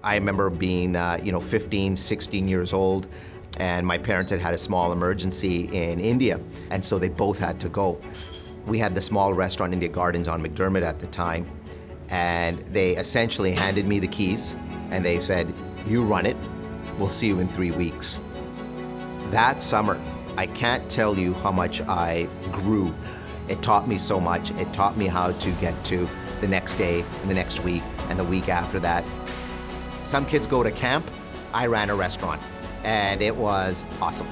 I remember being, 15, 16 years old, and my parents had had a small emergency in India, and so they both had to go. We had the small restaurant, India Gardens, on McDermott at the time, and they essentially handed me the keys, and they said, "You run it, we'll see you in 3 weeks." That summer, I can't tell you how much I grew. It taught me so much. It taught me how to get to the next day, and the next week, and the week after that. Some kids go to camp. I ran a restaurant, and it was awesome.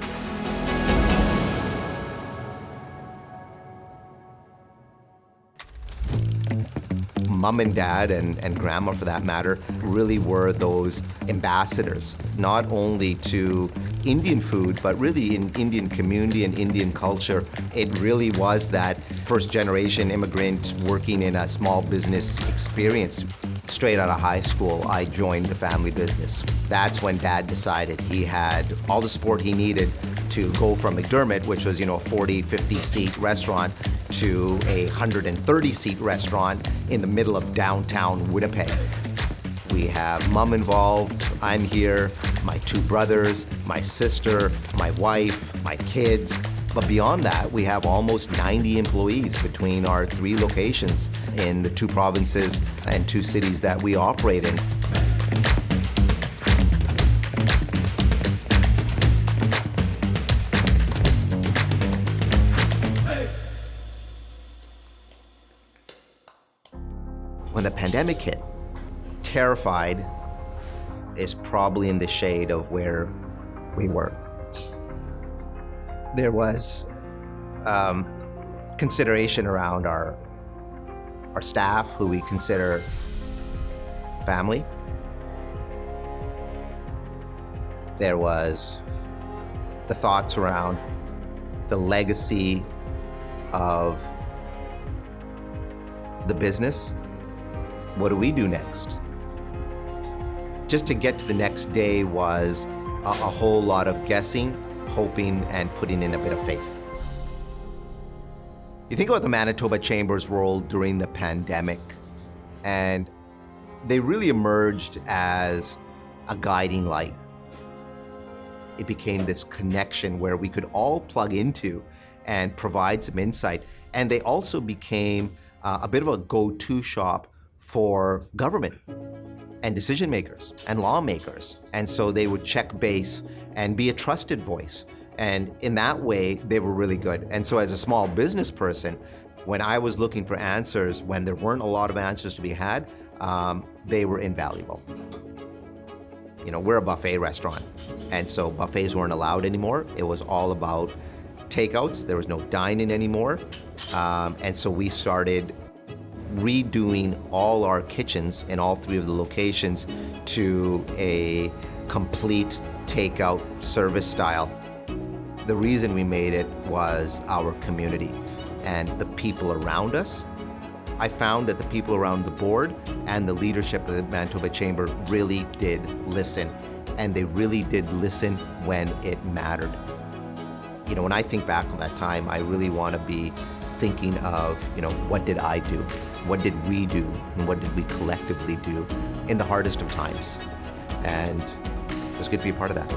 Mom and dad, and grandma for that matter, really were those ambassadors, not only to Indian food, but really in Indian community and Indian culture. It really was that first generation immigrant working in a small business experience. Straight out of high school, I joined the family business. That's when Dad decided he had all the support he needed to go from McDermott, which was, a 40, 50-seat restaurant, to a 130-seat restaurant in the middle of downtown Winnipeg. We have Mom involved, I'm here, my 2 brothers, my sister, my wife, my kids. But beyond that, we have almost 90 employees between our 3 locations in the 2 provinces and 2 cities that we operate in. When the pandemic hit, terrified is probably in the shade of where we were. There was consideration around our staff, who we consider family. There was the thoughts around the legacy of the business. What do we do next? Just to get to the next day was a whole lot of guessing, hoping, and putting in a bit of faith. You think about the Manitoba Chamber's role during the pandemic, and they really emerged as a guiding light. It became this connection where we could all plug into and provide some insight. And they also became a bit of a go-to shop for government and decision makers and lawmakers. And so they would check base and be a trusted voice. And in that way, they were really good. And so as a small business person, when I was looking for answers, when there weren't a lot of answers to be had, they were invaluable. We're a buffet restaurant, and so buffets weren't allowed anymore. It was all about takeouts. There was no dine-in anymore. And so we started redoing all our kitchens in all 3 of the locations to a complete takeout service style. The reason we made it was our community and the people around us. I found that the people around the board and the leadership of the Manitoba Chamber really did listen, and they really did listen when it mattered. When I think back on that time, I really want to be thinking of, what did I do? What did we do? And what did we collectively do in the hardest of times? And it was good to be a part of that.